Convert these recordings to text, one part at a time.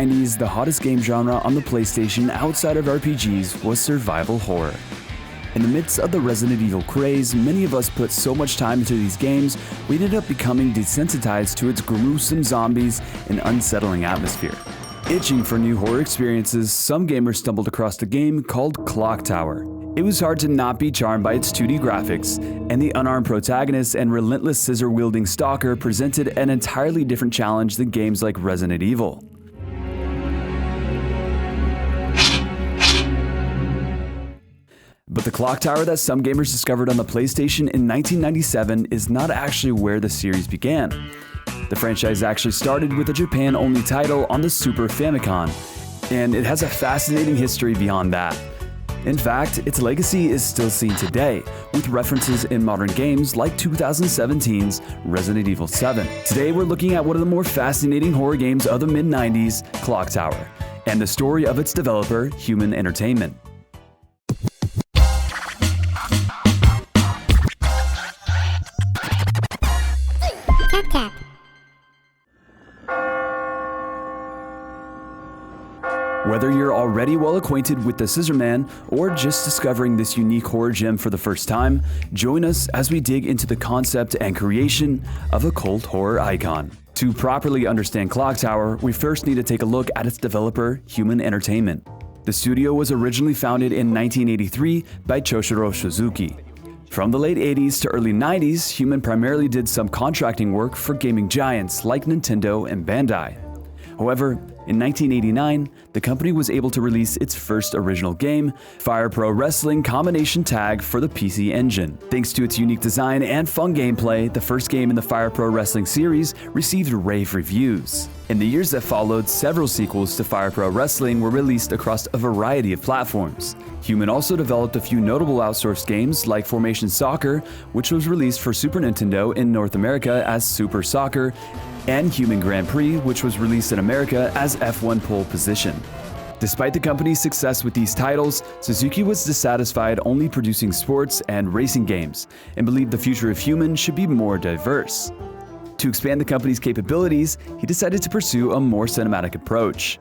mid-90s, the hottest game genre on the PlayStation outside of RPGs was survival horror. In the midst of the Resident Evil craze, many of us put so much time into these games, we ended up becoming desensitized to its gruesome zombies and unsettling atmosphere. Itching for new horror experiences, some gamers stumbled across a game called Clock Tower. It was hard to not be charmed by its 2D graphics, and the unarmed protagonist and relentless scissor-wielding stalker presented an entirely different challenge than games like Resident Evil. But the clock tower that some gamers discovered on the PlayStation in 1997 is not actually where the series began. The franchise actually started with a Japan-only title on the Super Famicom, and it has a fascinating history beyond that. In fact, its legacy is still seen today, with references in modern games like 2017's Resident Evil 7. Today we're looking at one of the more fascinating horror games of the mid-90s, Clock Tower, and the story of its developer, Human Entertainment. TapTap. Whether you're already well acquainted with the Scissorman or just discovering this unique horror gem for the first time, join us as we dig into the concept and creation of a cult horror icon. To properly understand Clock Tower, we first need to take a look at its developer, Human Entertainment. The studio was originally founded in 1983 by Choshiro Suzuki. From the late 80s to early 90s, Human primarily did some contracting work for gaming giants like Nintendo and Bandai. However, in 1989, the company was able to release its first original game, Fire Pro Wrestling Combination Tag for the PC Engine. Thanks to its unique design and fun gameplay, the first game in the Fire Pro Wrestling series received rave reviews. In the years that followed, several sequels to Fire Pro Wrestling were released across a variety of platforms. Human also developed a few notable outsourced games like Formation Soccer, which was released for Super Nintendo in North America as Super Soccer, and Human Grand Prix, which was released in America as F1 Pole Position. Despite the company's success with these titles, Suzuki was dissatisfied only producing sports and racing games, and believed the future of Human should be more diverse. To expand the company's capabilities, he decided to pursue a more cinematic approach.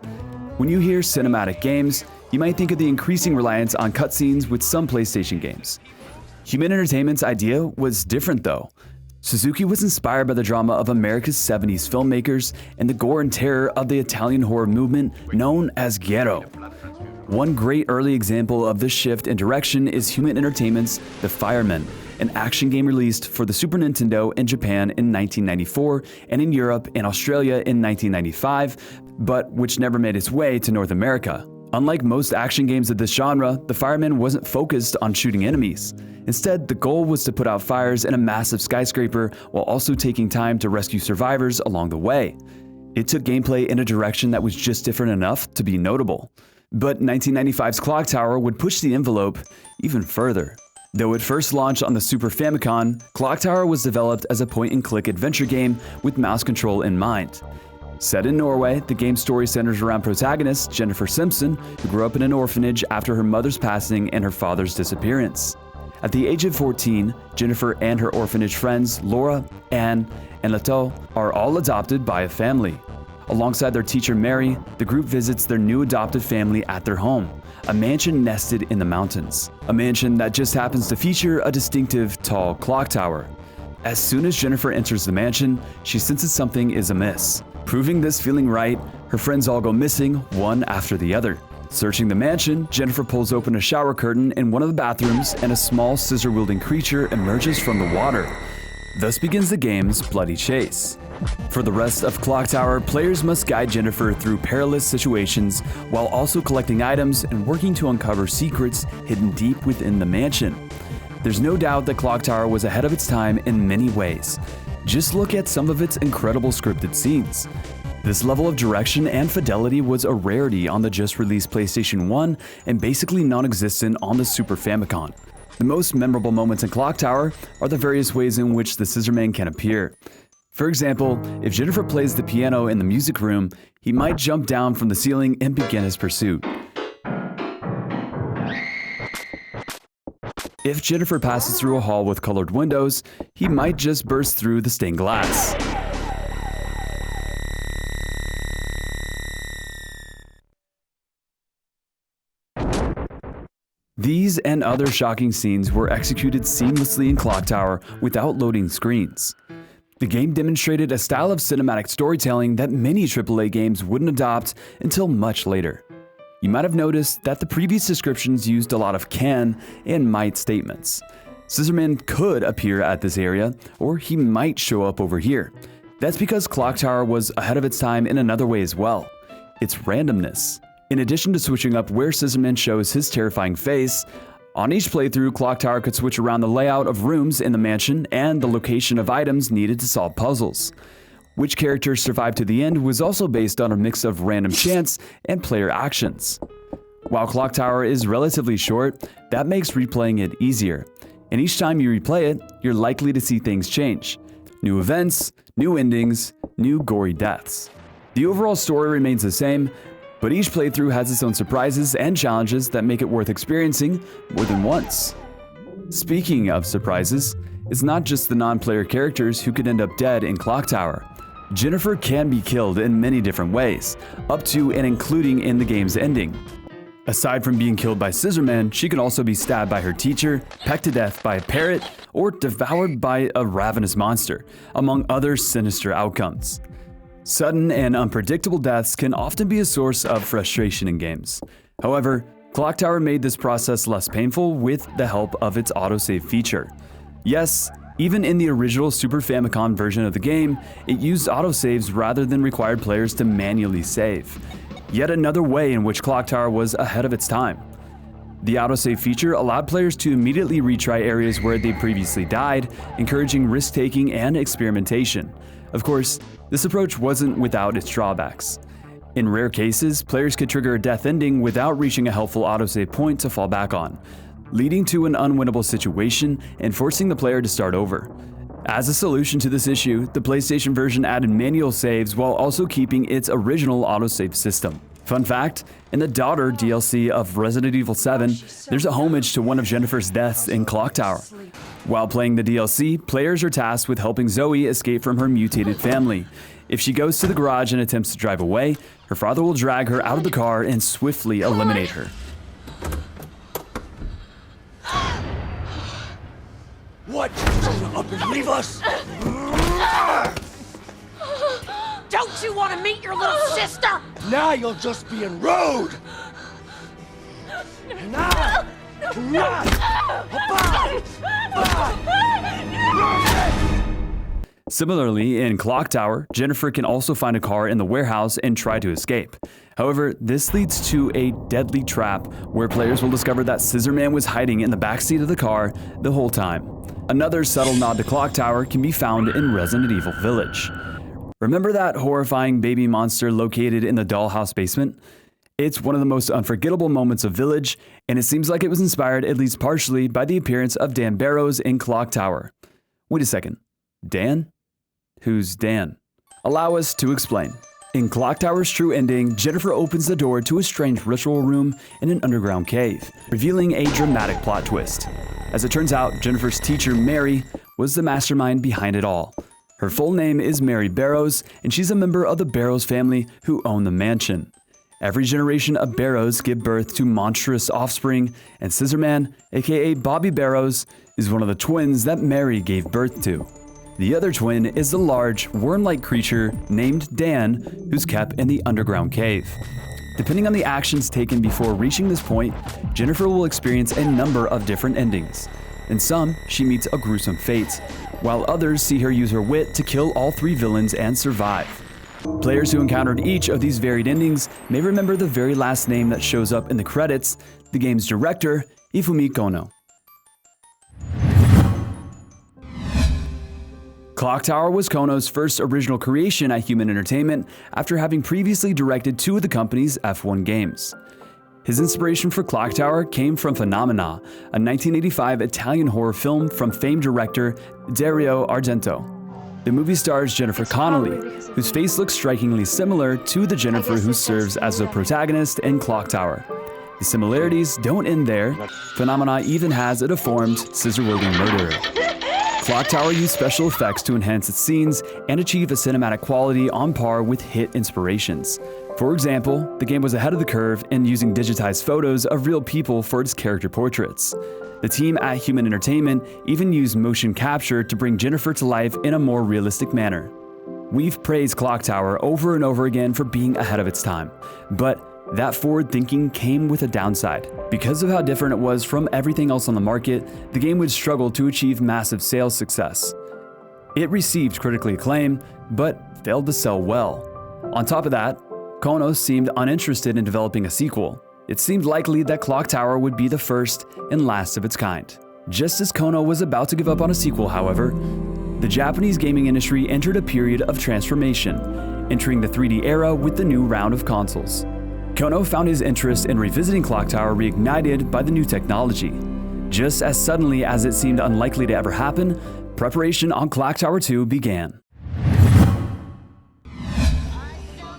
When you hear cinematic games, you might think of the increasing reliance on cutscenes with some PlayStation games. Human Entertainment's idea was different though. Suzuki was inspired by the drama of America's 70s filmmakers and the gore and terror of the Italian horror movement known as Ghetto. One great early example of this shift in direction is Human Entertainment's The Fireman, an action game released for the Super Nintendo in Japan in 1994 and in Europe and Australia in 1995, but which never made its way to North America. Unlike most action games of this genre, The Fireman wasn't focused on shooting enemies. Instead, the goal was to put out fires in a massive skyscraper while also taking time to rescue survivors along the way. It took gameplay in a direction that was just different enough to be notable. But 1995's Clock Tower would push the envelope even further. Though it first launched on the Super Famicom, Clock Tower was developed as a point-and-click adventure game with mouse control in mind. Set in Norway, the game's story centers around protagonist Jennifer Simpson, who grew up in an orphanage after her mother's passing and her father's disappearance. At the age of 14, Jennifer and her orphanage friends Laura, Anne, and Leto are all adopted by a family. Alongside their teacher Mary, the group visits their new adopted family at their home, a mansion nested in the mountains. A mansion that just happens to feature a distinctive, tall clock tower. As soon as Jennifer enters the mansion, she senses something is amiss. Proving this feeling right, her friends all go missing, one after the other. Searching the mansion, Jennifer pulls open a shower curtain in one of the bathrooms and a small scissor-wielding creature emerges from the water. Thus begins the game's bloody chase. For the rest of Clock Tower, players must guide Jennifer through perilous situations while also collecting items and working to uncover secrets hidden deep within the mansion. There's no doubt that Clock Tower was ahead of its time in many ways. Just look at some of its incredible scripted scenes. This level of direction and fidelity was a rarity on the just-released PlayStation 1 and basically non-existent on the Super Famicom. The most memorable moments in Clock Tower are the various ways in which the Scissorman can appear. For example, if Jennifer plays the piano in the music room, he might jump down from the ceiling and begin his pursuit. If Jennifer passes through a hall with colored windows, he might just burst through the stained glass. These and other shocking scenes were executed seamlessly in Clock Tower without loading screens. The game demonstrated a style of cinematic storytelling that many AAA games wouldn't adopt until much later. You might have noticed that the previous descriptions used a lot of can and might statements. Scissorman could appear at this area, or he might show up over here. That's because Clock Tower was ahead of its time in another way as well: its randomness. In addition to switching up where Scissorman shows his terrifying face, on each playthrough, Clock Tower could switch around the layout of rooms in the mansion and the location of items needed to solve puzzles. Which characters survived to the end was also based on a mix of random chance and player actions. While Clock Tower is relatively short, that makes replaying it easier. And each time you replay it, you're likely to see things change. New events, new endings, new gory deaths. The overall story remains the same, but each playthrough has its own surprises and challenges that make it worth experiencing more than once. Speaking of surprises, it's not just the non-player characters who could end up dead in Clock Tower. Jennifer can be killed in many different ways, up to and including in the game's ending. Aside from being killed by Scissorman, she can also be stabbed by her teacher, pecked to death by a parrot, or devoured by a ravenous monster, among other sinister outcomes. Sudden and unpredictable deaths can often be a source of frustration in games. However, Clock Tower made this process less painful with the help of its autosave feature. Yes, even in the original Super Famicom version of the game, it used autosaves rather than required players to manually save. Yet another way in which Clock Tower was ahead of its time. The autosave feature allowed players to immediately retry areas where they previously died, encouraging risk-taking and experimentation. Of course, this approach wasn't without its drawbacks. In rare cases, players could trigger a death ending without reaching a helpful autosave point to fall back on, leading to an unwinnable situation and forcing the player to start over. As a solution to this issue, the PlayStation version added manual saves while also keeping its original autosave system. Fun fact, in the Daughter DLC of Resident Evil 7, there's a homage to one of Jennifer's deaths in Clock Tower. While playing the DLC, players are tasked with helping Zoe escape from her mutated family. If she goes to the garage and attempts to drive away, her father will drag her out of the car and swiftly eliminate her. What? You up and leave us? Don't you want to meet your little sister? Now you're just being rude! Now! Similarly, in Clock Tower, Jennifer can also find a car in the warehouse and try to escape. However, this leads to a deadly trap where players will discover that Scissorman was hiding in the backseat of the car the whole time. Another subtle nod to Clock Tower can be found in Resident Evil Village. Remember that horrifying baby monster located in the dollhouse basement? It's one of the most unforgettable moments of Village, and it seems like it was inspired at least partially by the appearance of Dan Barrows in Clock Tower. Wait a second, Dan? Who's Dan? Allow us to explain. In Clock Tower's true ending, Jennifer opens the door to a strange ritual room in an underground cave, revealing a dramatic plot twist. As it turns out, Jennifer's teacher, Mary, was the mastermind behind it all. Her full name is Mary Barrows, and she's a member of the Barrows family who own the mansion. Every generation of Barrows give birth to monstrous offspring, and Scissorman, aka Bobby Barrows, is one of the twins that Mary gave birth to. The other twin is the large, worm-like creature named Dan, who's kept in the underground cave. Depending on the actions taken before reaching this point, Jennifer will experience a number of different endings. In some, she meets a gruesome fate, while others see her use her wit to kill all three villains and survive. Players who encountered each of these varied endings may remember the very last name that shows up in the credits, the game's director, Ifumi Kono. Clock Tower was Kono's first original creation at Human Entertainment after having previously directed two of the company's F1 games. His inspiration for Clock Tower came from Phenomena, a 1985 Italian horror film from famed director Dario Argento. The movie stars Jennifer Connelly, whose face looks strikingly similar to the Jennifer who serves as the protagonist in Clock Tower. The similarities don't end there. Phenomena even has a deformed, scissor-wielding murderer. Clock Tower used special effects to enhance its scenes and achieve a cinematic quality on par with hit inspirations. For example, the game was ahead of the curve in using digitized photos of real people for its character portraits. The team at Human Entertainment even used motion capture to bring Jennifer to life in a more realistic manner. We've praised Clock Tower over and over again for being ahead of its time, but that forward thinking came with a downside. Because of how different it was from everything else on the market, the game would struggle to achieve massive sales success. It received critically acclaim, but failed to sell well. On top of that, Kono seemed uninterested in developing a sequel. It seemed likely that Clock Tower would be the first and last of its kind. Just as Kono was about to give up on a sequel, however, the Japanese gaming industry entered a period of transformation, entering the 3D era with the new round of consoles. Kono found his interest in revisiting Clock Tower reignited by the new technology. Just as suddenly as it seemed unlikely to ever happen, preparation on Clock Tower 2 began.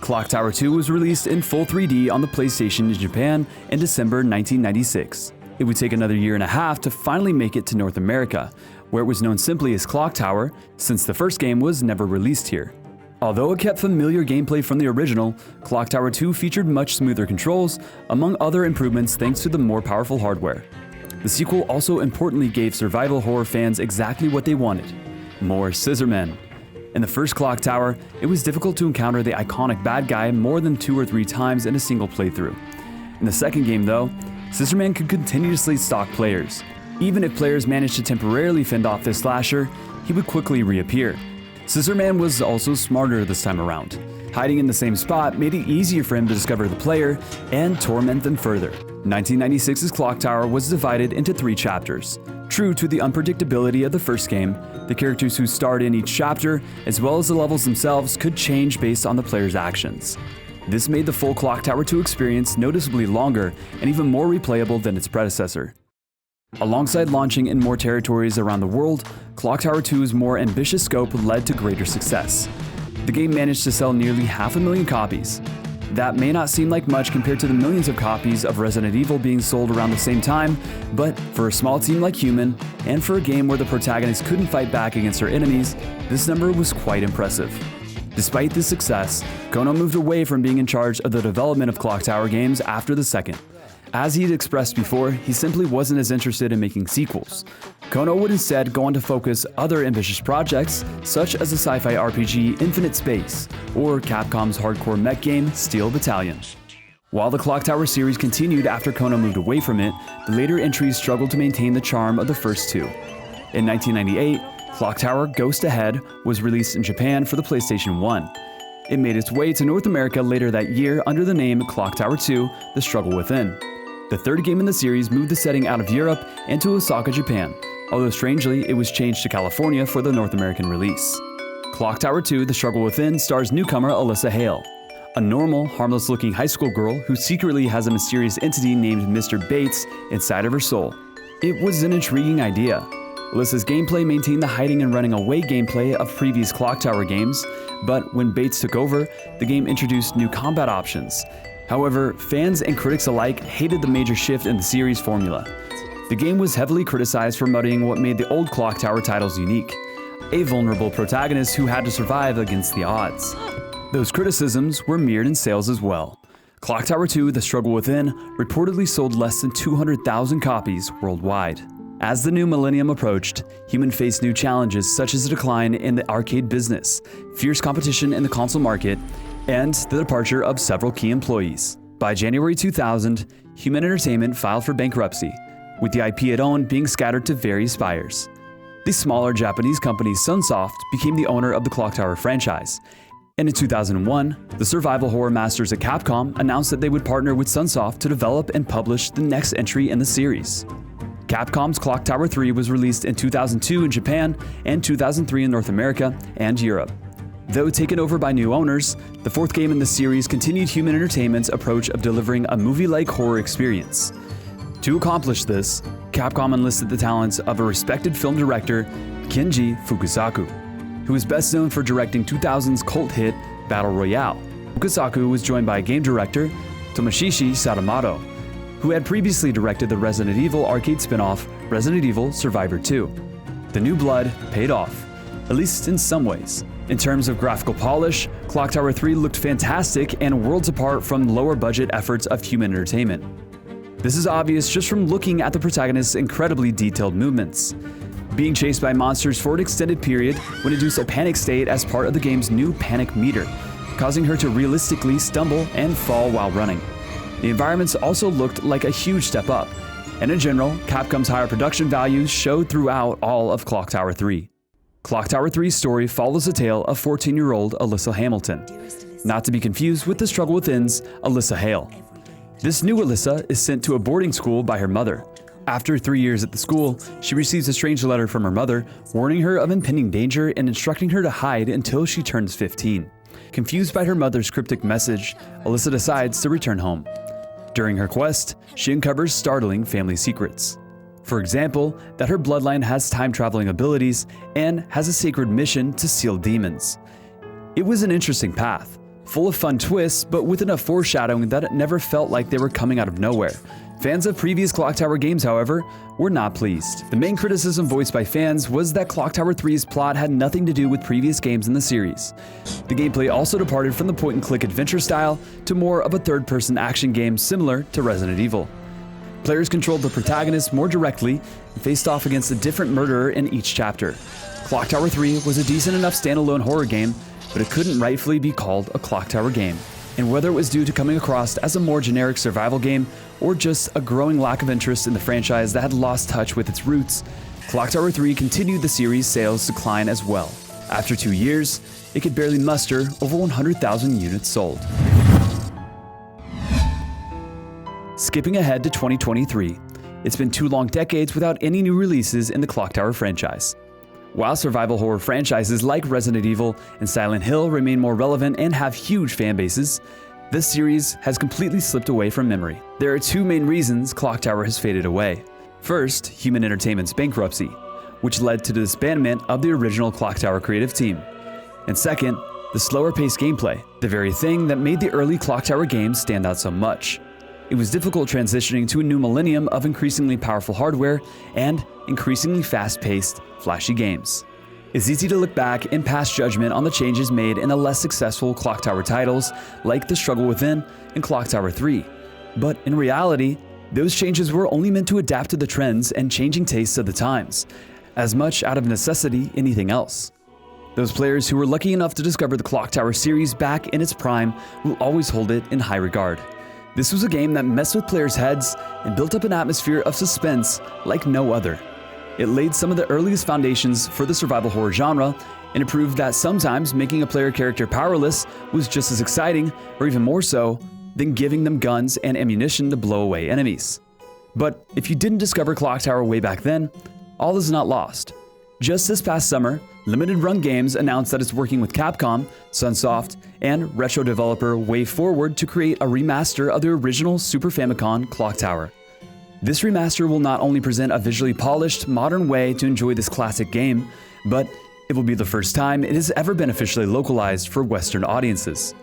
Clock Tower 2 was released in full 3D on the PlayStation in Japan in December 1996. It would take another year and a half to finally make it to North America, where it was known simply as Clock Tower, since the first game was never released here. Although it kept familiar gameplay from the original, Clock Tower 2 featured much smoother controls, among other improvements thanks to the more powerful hardware. The sequel also importantly gave survival horror fans exactly what they wanted: more Scissormen. In the first Clock Tower, it was difficult to encounter the iconic bad guy more than 2 or 3 times in a single playthrough. In the second game though, Scissorman could continuously stalk players. Even if players managed to temporarily fend off this slasher, he would quickly reappear. Scissorman was also smarter this time around. Hiding in the same spot made it easier for him to discover the player and torment them further. 1996's Clock Tower was divided into 3 chapters. True to the unpredictability of the first game, the characters who starred in each chapter, as well as the levels themselves, could change based on the player's actions. This made the full Clock Tower 2 experience noticeably longer and even more replayable than its predecessor. Alongside launching in more territories around the world, Clock Tower 2's more ambitious scope led to greater success. The game managed to sell nearly 500,000 copies. That may not seem like much compared to the millions of copies of Resident Evil being sold around the same time, but for a small team like Human, and for a game where the protagonist couldn't fight back against her enemies, this number was quite impressive. Despite this success, Kono moved away from being in charge of the development of Clock Tower games after the second. As he had expressed before, he simply wasn't as interested in making sequels. Kono would instead go on to focus other ambitious projects, such as the sci-fi RPG Infinite Space, or Capcom's hardcore mech game Steel Battalion. While the Clock Tower series continued after Kono moved away from it, the later entries struggled to maintain the charm of the first 2. In 1998, Clock Tower Ghost Ahead was released in Japan for the PlayStation 1. It made its way to North America later that year under the name Clock Tower 2: The Struggle Within. The third game in the series moved the setting out of Europe and to Osaka, Japan, although strangely it was changed to California for the North American release. Clock Tower 2: The Struggle Within stars newcomer Alyssa Hale, a normal, harmless-looking high school girl who secretly has a mysterious entity named Mr. Bates inside of her soul. It was an intriguing idea. Alyssa's gameplay maintained the hiding and running away gameplay of previous Clock Tower games, but when Bates took over, the game introduced new combat options. However, fans and critics alike hated the major shift in the series formula. The game was heavily criticized for muddying what made the old Clock Tower titles unique: a vulnerable protagonist who had to survive against the odds. Those criticisms were mirrored in sales as well. Clock Tower 2: The Struggle Within reportedly sold less than 200,000 copies worldwide. As the new millennium approached, Human faced new challenges such as a decline in the arcade business, fierce competition in the console market, and the departure of several key employees. By January 2000, Human Entertainment filed for bankruptcy, with the IP it owned being scattered to various buyers. The smaller Japanese company Sunsoft became the owner of the Clock Tower franchise, and in 2001, the survival horror masters at Capcom announced that they would partner with Sunsoft to develop and publish the next entry in the series. Capcom's Clock Tower 3 was released in 2002 in Japan and 2003 in North America and Europe. Though taken over by new owners, the 4th game in the series continued Human Entertainment's approach of delivering a movie-like horror experience. To accomplish this, Capcom enlisted the talents of a respected film director, Kenji Fukusaku, who is best known for directing 2000's cult hit Battle Royale. Fukusaku was joined by game director Tomoshi Sadamoto, who had previously directed the Resident Evil arcade spin-off Resident Evil Survivor 2. The new blood paid off. at least in some ways. In terms of graphical polish, Clock Tower 3 looked fantastic and worlds apart from lower budget efforts of Human Entertainment. This is obvious just from looking at the protagonist's incredibly detailed movements. Being chased by monsters for an extended period would induce a panic state as part of the game's new panic meter, causing her to realistically stumble and fall while running. The environments also looked like a huge step up, and in general, Capcom's higher production values showed throughout all of Clock Tower 3. Clock Tower 3's story follows the tale of 14-year-old Alyssa Hamilton, not to be confused with the Struggle Within's Alyssa Hale. This new Alyssa is sent to a boarding school by her mother. After 3 years at the school, she receives a strange letter from her mother, warning her of impending danger and instructing her to hide until she turns 15. Confused by her mother's cryptic message, Alyssa decides to return home. During her quest, she uncovers startling family secrets. For example, that her bloodline has time-traveling abilities and has a sacred mission to seal demons. It was an interesting path, full of fun twists, but with enough foreshadowing that it never felt like they were coming out of nowhere. Fans of previous Clock Tower games, however, were not pleased. The main criticism voiced by fans was that Clock Tower 3's plot had nothing to do with previous games in the series. The gameplay also departed from the point-and-click adventure style to more of a third-person action game similar to Resident Evil. Players controlled the protagonist more directly and faced off against a different murderer in each chapter. Clock Tower 3 was a decent enough standalone horror game, but it couldn't rightfully be called a Clock Tower game. And whether it was due to coming across as a more generic survival game or just a growing lack of interest in the franchise that had lost touch with its roots, Clock Tower 3 continued the series' sales decline as well. After 2 years, it could barely muster over 100,000 units sold. Skipping ahead to 2023, it's been 2 long decades without any new releases in the Clock Tower franchise. While survival horror franchises like Resident Evil and Silent Hill remain more relevant and have huge fan bases, this series has completely slipped away from memory. There are 2 main reasons Clock Tower has faded away. First, Human Entertainment's bankruptcy, which led to the disbandment of the original Clock Tower creative team. And second, the slower-paced gameplay, the very thing that made the early Clock Tower games stand out so much. It was difficult transitioning to a new millennium of increasingly powerful hardware and increasingly fast-paced, flashy games. It's easy to look back and pass judgment on the changes made in the less successful Clock Tower titles like The Struggle Within and Clock Tower 3. But in reality, those changes were only meant to adapt to the trends and changing tastes of the times, as much out of necessity anything else. Those players who were lucky enough to discover the Clock Tower series back in its prime will always hold it in high regard. This was a game that messed with players' heads and built up an atmosphere of suspense like no other. It laid some of the earliest foundations for the survival horror genre, and it proved that sometimes making a player character powerless was just as exciting, or even more so, than giving them guns and ammunition to blow away enemies. But if you didn't discover Clock Tower way back then, all is not lost. Just this past summer, Limited Run Games announced that it's working with Capcom, Sunsoft, and retro developer WayForward to create a remaster of the original Super Famicom Clock Tower. This remaster will not only present a visually polished, modern way to enjoy this classic game, but it will be the first time it has ever been officially localized for Western audiences.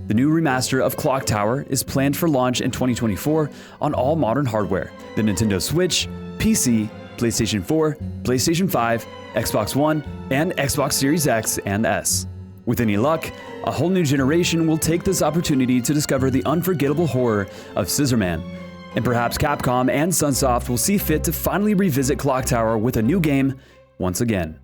The new remaster of Clock Tower is planned for launch in 2024 on all modern hardware: the Nintendo Switch, PC, PlayStation 4, PlayStation 5, Xbox One, and Xbox Series X and S. With any luck, a whole new generation will take this opportunity to discover the unforgettable horror of Scissorman. And perhaps Capcom and Sunsoft will see fit to finally revisit Clock Tower with a new game once again.